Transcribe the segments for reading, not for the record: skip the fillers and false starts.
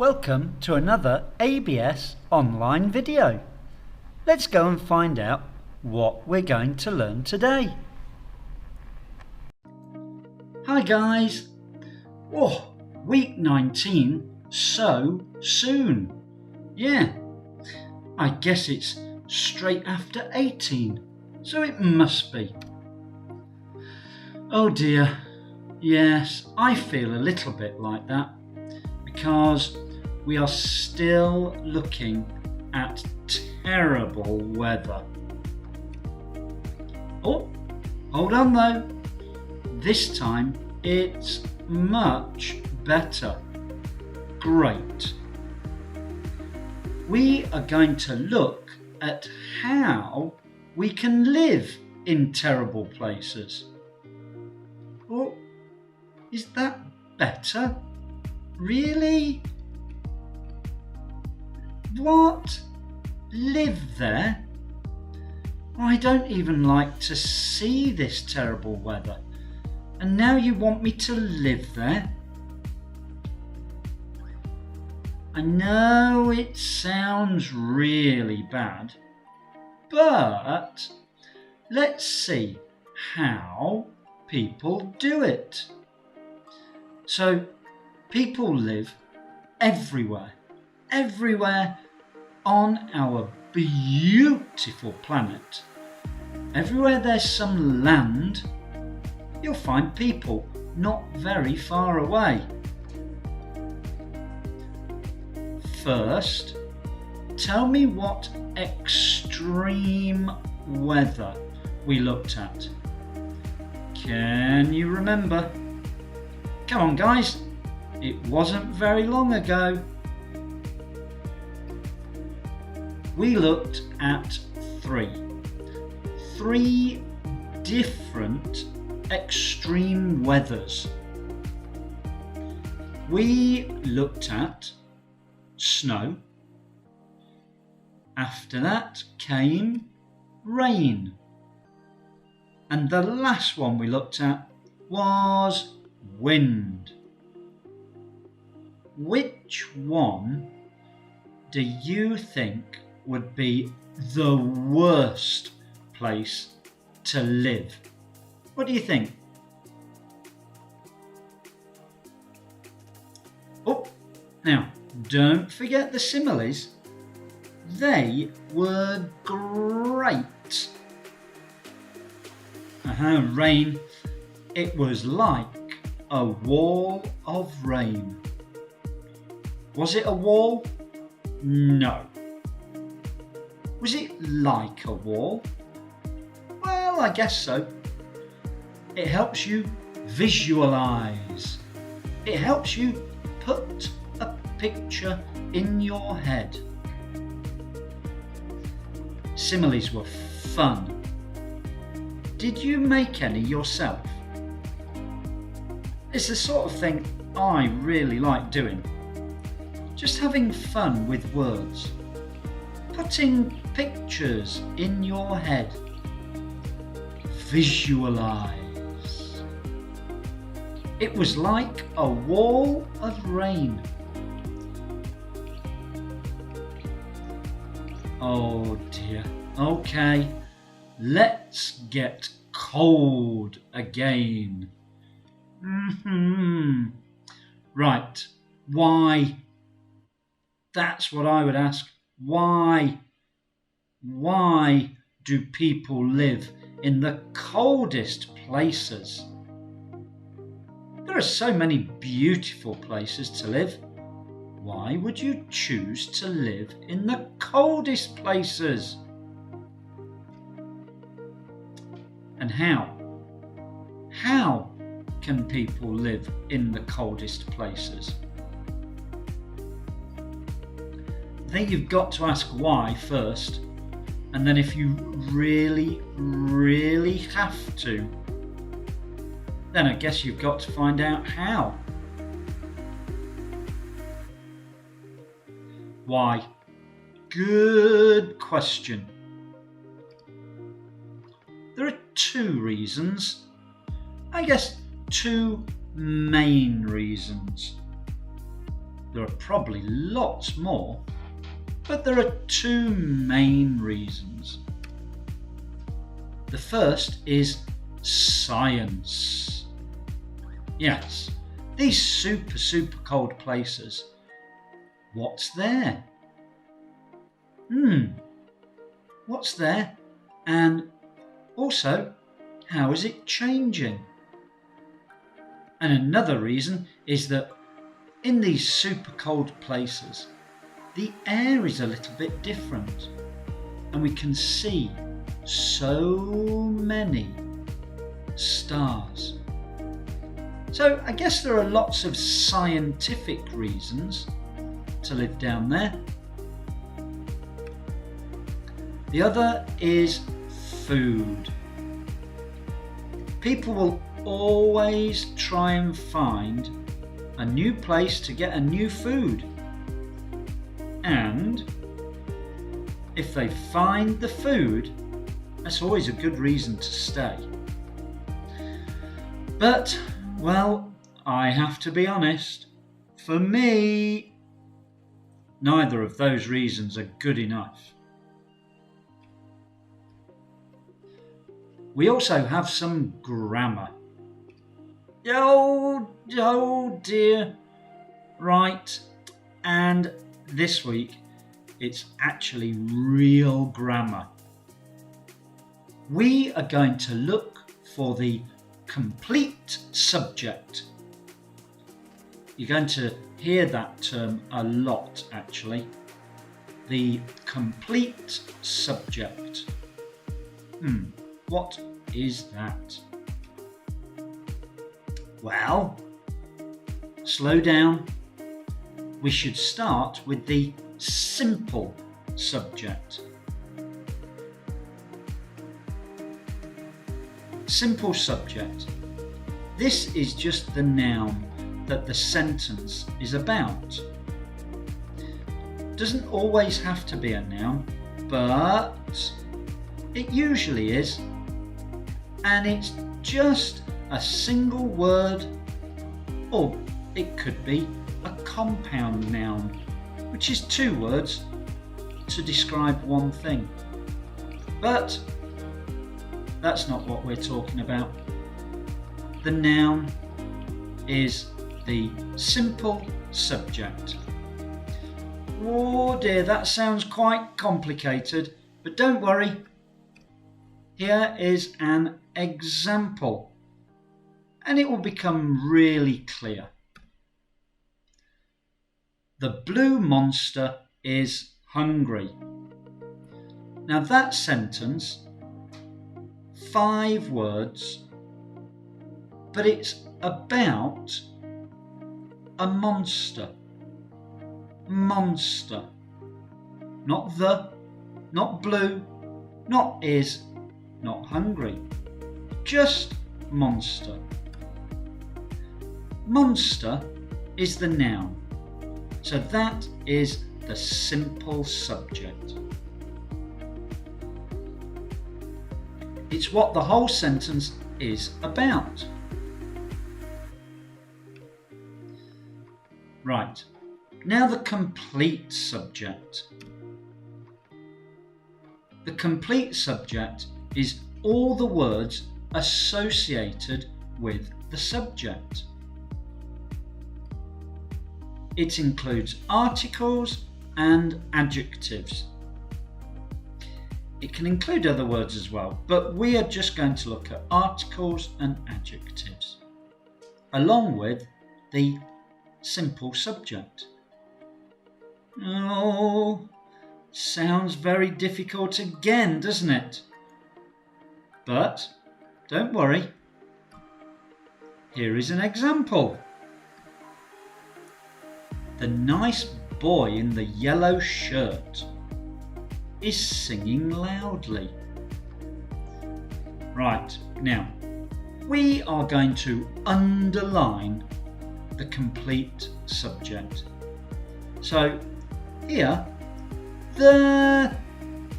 Welcome to another ABS online video. Let's go and find out what we're going to learn today. Hi guys! Oh, week 19 so soon. Yeah, I guess it's straight after 18, so it must be. Oh dear, yes, I feel a little bit like that because we are still looking at terrible weather. Oh, hold on though. This time it's much better. Great. We are going to look at how we can live in terrible places. Oh, is that better? Really? What? Live there? I don't even like to see this terrible weather. And now you want me to live there? I know it sounds really bad, but let's see how people do it. So, people live everywhere on our beautiful planet. Everywhere there's some land, you'll find people not very far away. First, tell me what extreme weather we looked at. Can you remember? Come on guys, it wasn't very long ago. We looked at three different extreme weathers. We looked at snow. After that came rain. And the last one we looked at was wind. Which one do you think would be the worst place to live? What do you think? Oh, now don't forget the similes. They were great. Rain. It was like a wall of rain. Was it a wall? No. Was it like a wall? Well, I guess so. It helps you visualize. It helps you put a picture in your head. Similes were fun. Did you make any yourself? It's the sort of thing I really like doing. Just having fun with words. Putting pictures in your head. Visualize. It was like a wall of rain. Oh dear. Okay, let's get cold again. Right. Why? That's what I would ask. Why? Why do people live in the coldest places? There are so many beautiful places to live. Why would you choose to live in the coldest places? And how? How can people live in the coldest places? I think you've got to ask why first, and then if you really have to, then I guess you've got to find out how. Why? Good question. There are two reasons. I guess two main reasons. There are probably lots more, but there are two main reasons. The first is science. Yes, these super cold places. What's there? What's there? And also, how is it changing? And another reason is that in these super cold places, the air is a little bit different, and we can see so many stars. So I guess there are lots of scientific reasons to live down there. The other is food. People will always try and find a new place to get a new food. And if they find the food, that's always a good reason to stay. But, well, I have to be honest, for me, neither of those reasons are good enough. We also have some grammar. Oh dear. Right, and this week it's actually real grammar. We are going to look for the complete subject. You're going to hear that term a lot, actually. The complete subject. What is that? Well, slow down. We should start with the simple subject. Simple subject. This is just the noun that the sentence is about. Doesn't always have to be a noun, but it usually is. And it's just a single word, or it could be a compound noun, which is two words to describe one thing. But that's not what we're talking about. The noun is the simple subject. Oh dear, that sounds quite complicated, but don't worry. Here is an example, and it will become really clear. The blue monster is hungry. Now that sentence, 5 words, but it's about a monster. Monster. Not the, not blue, not is, not hungry. Just monster. Monster is the noun. So that is the simple subject. It's what the whole sentence is about. Right, now the complete subject. The complete subject is all the words associated with the subject. It includes articles and adjectives. It can include other words as well, but we are just going to look at articles and adjectives, along with the simple subject. Oh, sounds very difficult again, doesn't it? But don't worry. Here is an example. The nice boy in the yellow shirt is singing loudly. Right, now we are going to underline the complete subject. So here, the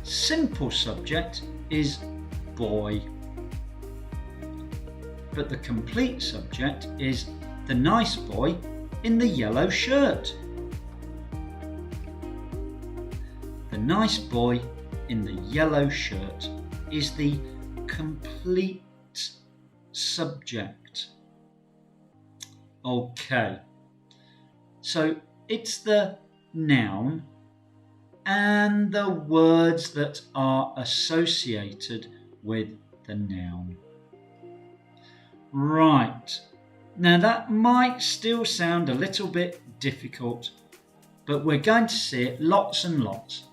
simple subject is boy, but the complete subject is the nice boy in the yellow shirt. The nice boy in the yellow shirt is the complete subject. Okay, so it's the noun and the words that are associated with the noun. Right, now that might still sound a little bit difficult, but we're going to see it lots and lots.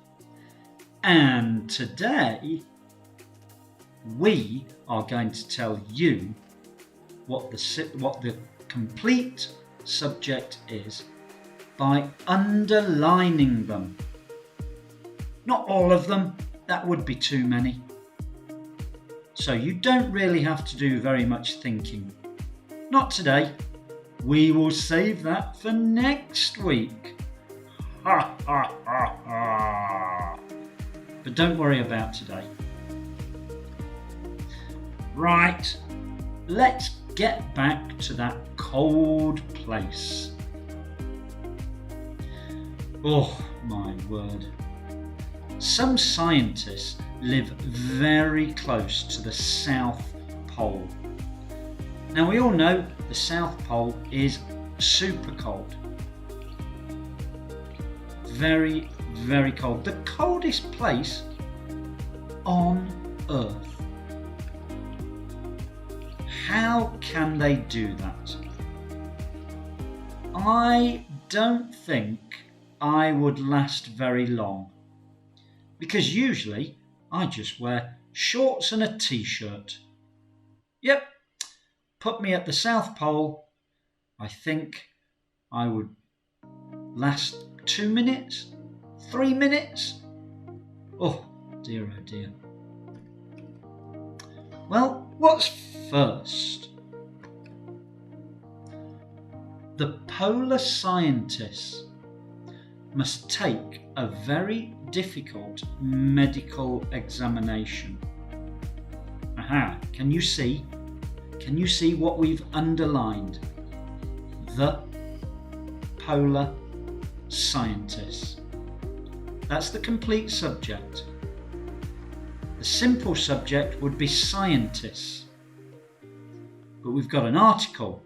And today we are going to tell you what the complete subject is by underlining them. Not all of them, that would be too many. So you don't really have to do very much thinking. Not today. We will save that for next week. Ha ha ha ha. But don't worry about today. Right, let's get back to that cold place. Oh my word. Some scientists live very close to the South Pole. Now we all know the South Pole is super cold. Very, very cold. The coldest place on Earth. How can they do that? I don't think I would last very long, because usually I just wear shorts and a t-shirt. Yep, put me at the South Pole, I think I would last 2 minutes, 3 minutes. Oh dear, oh dear. Well, what's first? The polar scientists must take a very difficult medical examination. Aha, can you see? Can you see what we've underlined? The polar scientists. That's the complete subject. The simple subject would be scientists. But we've got an article,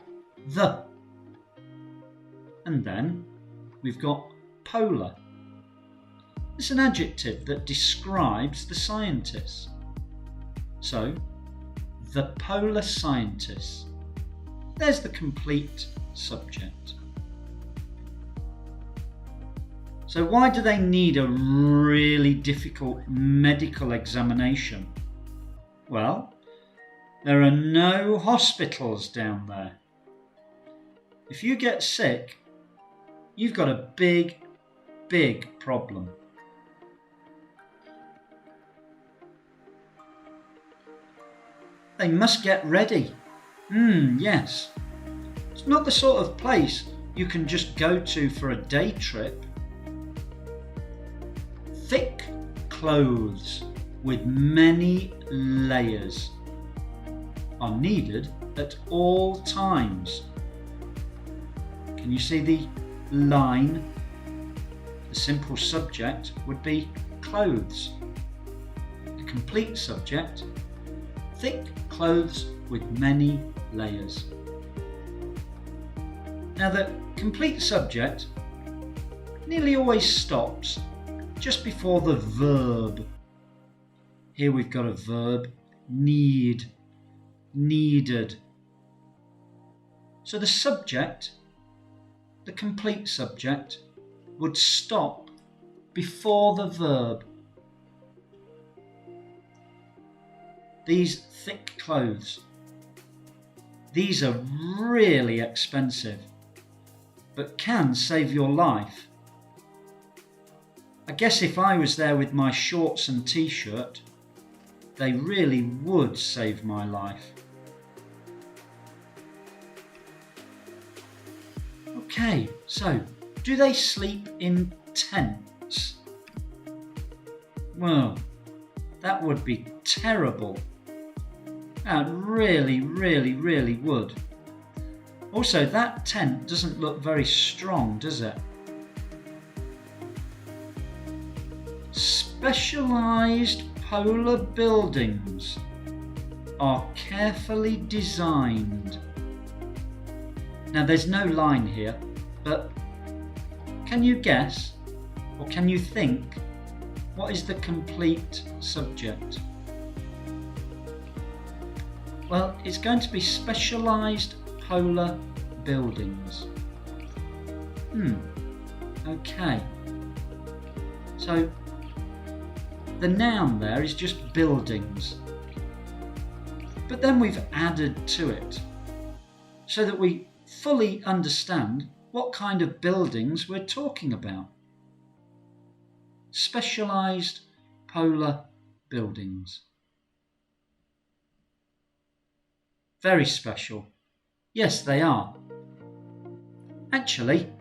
the. And then we've got polar. It's an adjective that describes the scientists. So, the polar scientists. There's the complete subject. So why do they need a really difficult medical examination? Well, there are no hospitals down there. If you get sick, you've got a big, big problem. They must get ready. Yes. It's not the sort of place you can just go to for a day trip. Thick clothes with many layers are needed at all times. Can you see the line? The simple subject would be clothes. The complete subject, thick clothes with many layers. Now the complete subject nearly always stops just before the verb. Here we've got a verb, need, needed. So the subject, the complete subject, would stop before the verb. These thick clothes, these are really expensive, but can save your life. I guess if I was there with my shorts and t-shirt, they really would save my life. Okay, so do they sleep in tents? Well, that would be terrible. That really, really, really would. Also, that tent doesn't look very strong, does it? Specialized polar buildings are carefully designed. Now there's no line here, but can you guess, or can you think, what is the complete subject? Well, it's going to be specialized polar buildings. Okay. So the noun there is just buildings. But then we've added to it so that we fully understand what kind of buildings we're talking about. Specialized polar buildings. Very special. Yes, they are. Actually,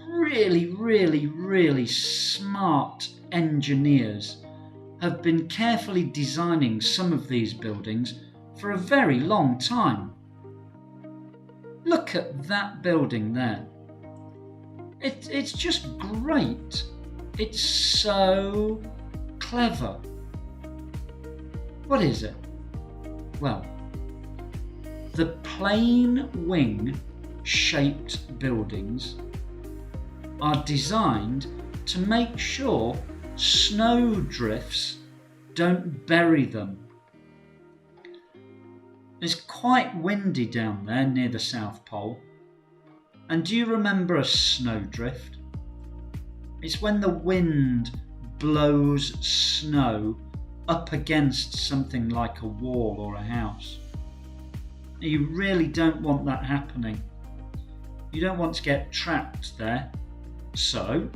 really smart engineers have been carefully designing some of these buildings for a very long time. Look at that building there. It's just great. It's so clever. What is it? Well, the plain wing shaped buildings are designed to make sure snow drifts don't bury them. It's quite windy down there near the South Pole. And do you remember a snowdrift? It's when the wind blows snow up against something like a wall or a house. You really don't want that happening. You don't want to get trapped there. So,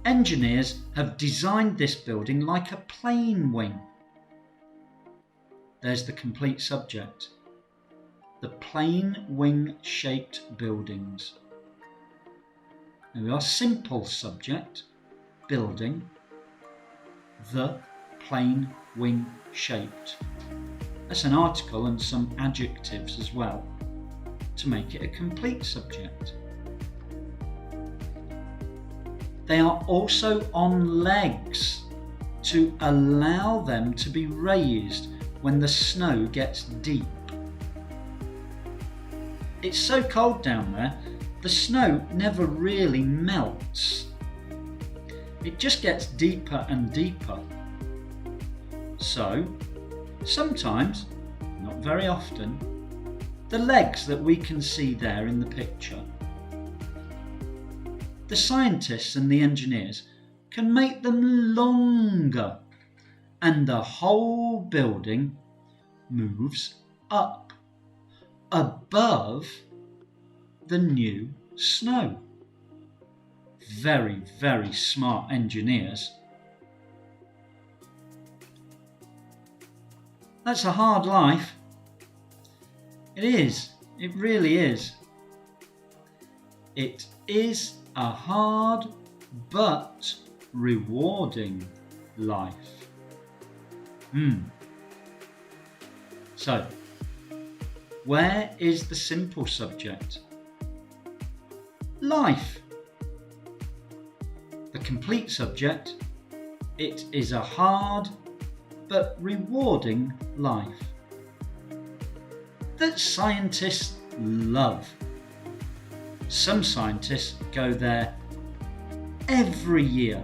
engineers have designed this building like a plane wing. There's the complete subject. The plain wing shaped buildings. There we are. Simple subject, building, the plain wing shaped. That's an article and some adjectives as well to make it a complete subject. They are also on legs to allow them to be raised when the snow gets deep. It's so cold down there, the snow never really melts. It just gets deeper and deeper. So, sometimes, not very often, the legs that we can see there in the picture, the scientists and the engineers can make them longer, and the whole building moves up above the new snow. Very smart engineers. That's a hard life. It is. It really is. It is a hard but rewarding life. So, where is the simple subject? Life. The complete subject, it is a hard but rewarding life that scientists love. Some scientists go there every year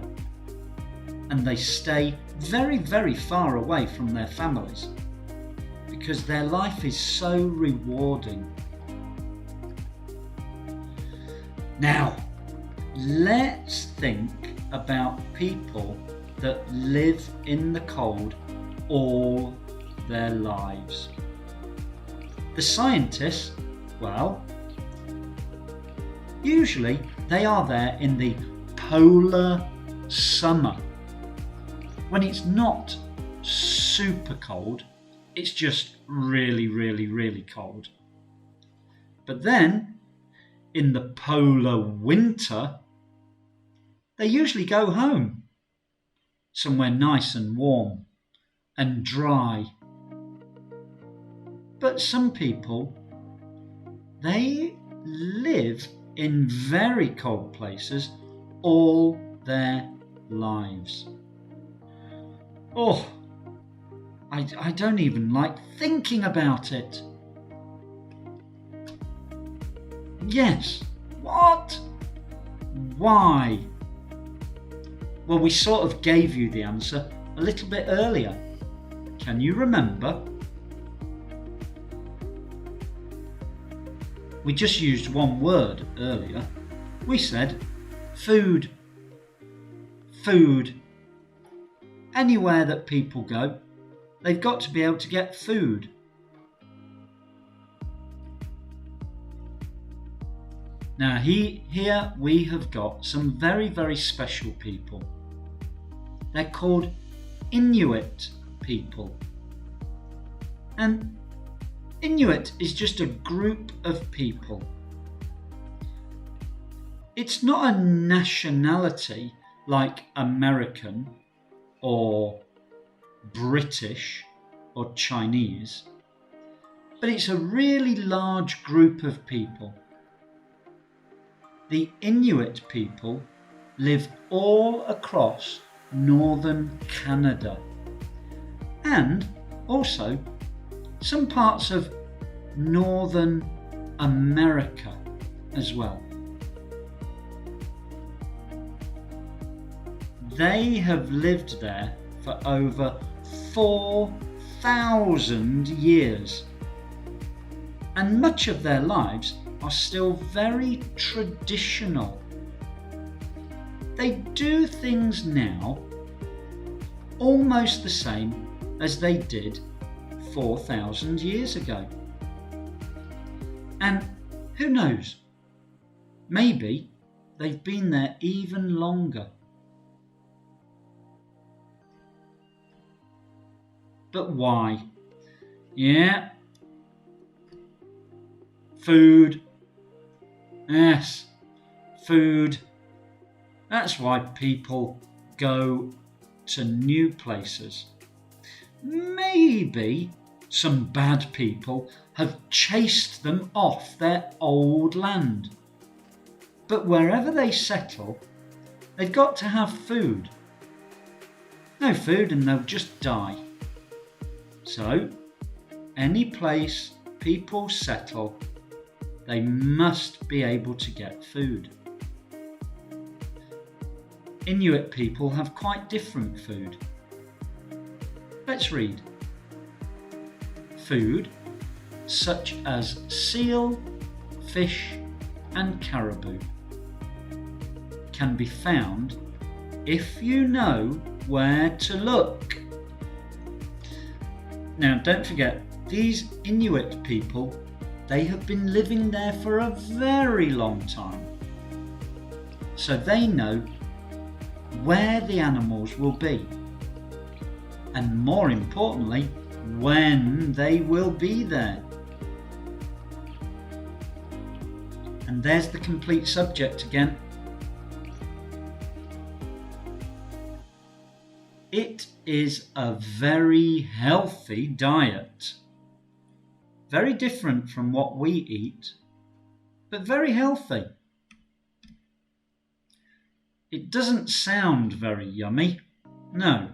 and they stay very far away from their families because their life is so rewarding. Now, let's think about people that live in the cold all their lives. The scientists, well, usually they are there in the polar summer, when it's not super cold, it's just really cold. But then, in the polar winter, they usually go home, somewhere nice and warm and dry. But some people, they live in very cold places all their lives. Oh, I don't even like thinking about it. Yes, what? Why? Well, we sort of gave you the answer a little bit earlier. Can you remember? We just used one word earlier. We said food. Food. Anywhere that people go, they've got to be able to get food. Now here we have got some very, very special people. They're called Inuit people. And Inuit is just a group of people. It's not a nationality like American or British or Chinese, but it's a really large group of people. The Inuit people live all across northern Canada and also some parts of Northern America as well. They have lived there for over 4,000 years, and much of their lives are still very traditional. They do things now almost the same as they did 4,000 years ago. And who knows, maybe they've been there even longer. But why? Yeah. Food. Yes, food. That's why people go to new places. Maybe some bad people have chased them off their old land. But wherever they settle, they've got to have food. No food and they'll just die. So, any place people settle, they must be able to get food. Inuit people have quite different food. Let's read. Food such as seal, fish and caribou can be found if you know where to look. Now don't forget, these Inuit people, they have been living there for a very long time. So they know where the animals will be, and more importantly, when they will be there. And there's the complete subject again. It is a very healthy diet. Very different from what we eat, but very healthy. It doesn't sound very yummy, no.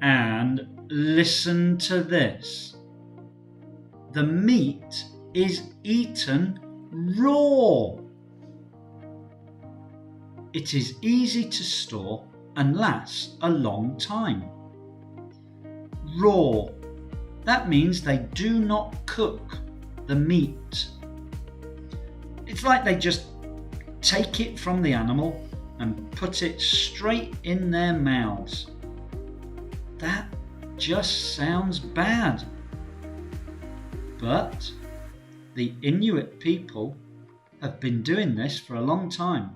And listen to this. The meat is eaten raw. It is easy to store and lasts a long time. Raw. That means they do not cook the meat. It's like they just take it from the animal and put it straight in their mouths. That just sounds bad. But the Inuit people have been doing this for a long time.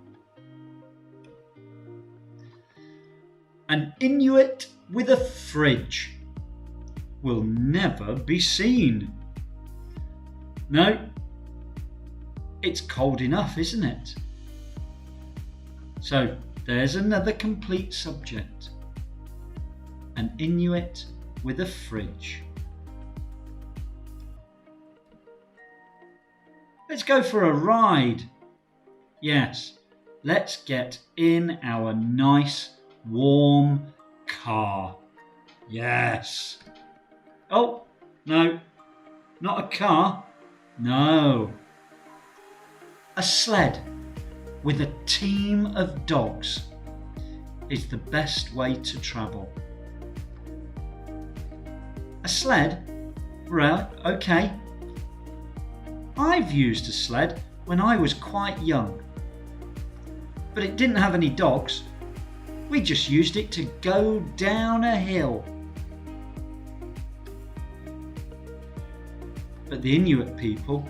An Inuit with a fridge will never be seen. No, it's cold enough, isn't it? So there's another complete subject. An Inuit with a fridge. Let's go for a ride. Yes, let's get in our nice warm car. Yes. Oh, no, not a car. No. A sled with a team of dogs is the best way to travel. A sled? Right, okay. I've used a sled when I was quite young, but it didn't have any dogs. We just used it to go down a hill. But the Inuit people,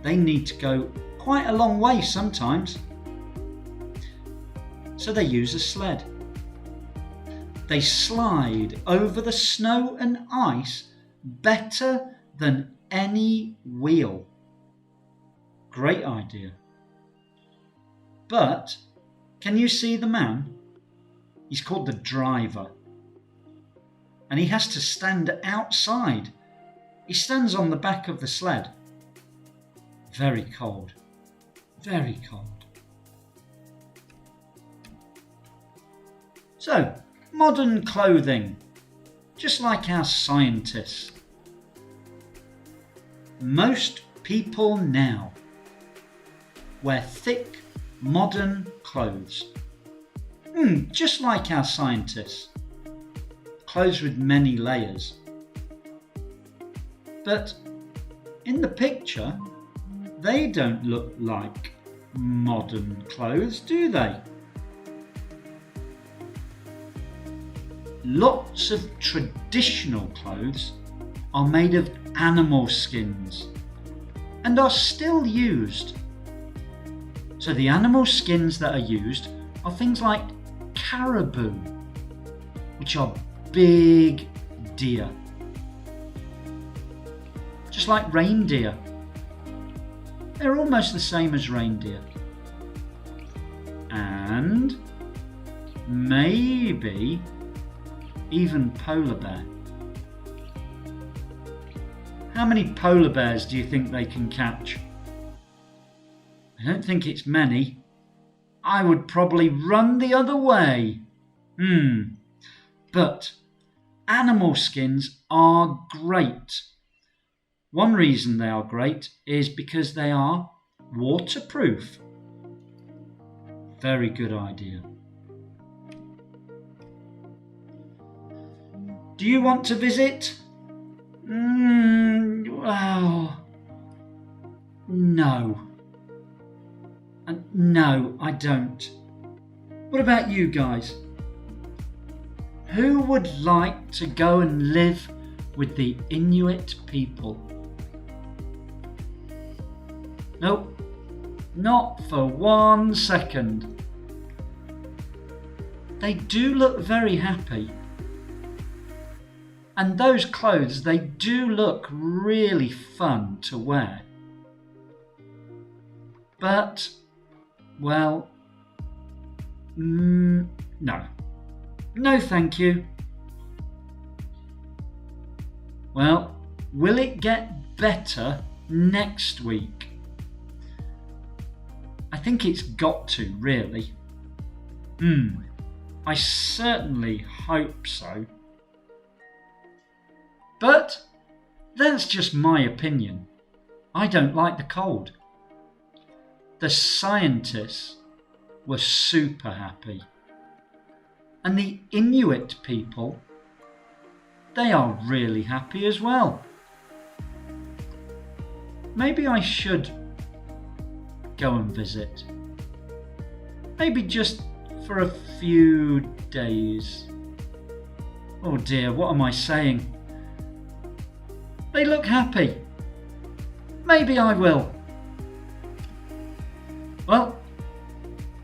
they need to go quite a long way sometimes. So they use a sled. They slide over the snow and ice better than any wheel. Great idea. But can you see the man? He's called the driver. And he has to stand outside. He stands on the back of the sled. Very cold. Very cold. So, modern clothing, just like our scientists. Most people now wear thick, modern clothes. Just like our scientists. Clothes with many layers. But in the picture, they don't look like modern clothes, do they? Lots of traditional clothes are made of animal skins and are still used. So the animal skins that are used are things like caribou, which are big deer. Just like reindeer. They're almost the same as reindeer. And maybe even polar bear. How many polar bears do you think they can catch? I don't think it's many. I would probably run the other way. But animal skins are great. One reason they are great is because they are waterproof. Very good idea. Do you want to visit? Well, no. No, I don't. What about you guys? Who would like to go and live with the Inuit people? Nope, not for 1 second. They do look very happy. And those clothes, they do look really fun to wear. But, well, no. No, thank you. Well, will it get better next week? I think it's got to, really. I certainly hope so. But that's just my opinion. I don't like the cold. The scientists were super happy. And the Inuit people, they are really happy as well. Maybe I should go and visit. Maybe just for a few days. Oh dear, what am I saying? They look happy. Maybe I will. Well,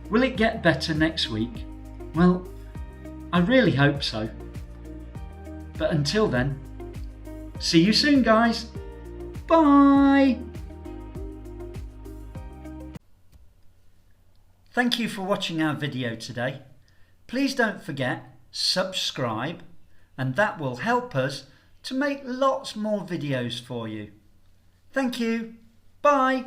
will it get better next week? Well, I really hope so. But until then, see you soon, guys. Bye. Thank you for watching our video today. Please don't forget, subscribe, and that will help us to make lots more videos for you. Thank you. Bye.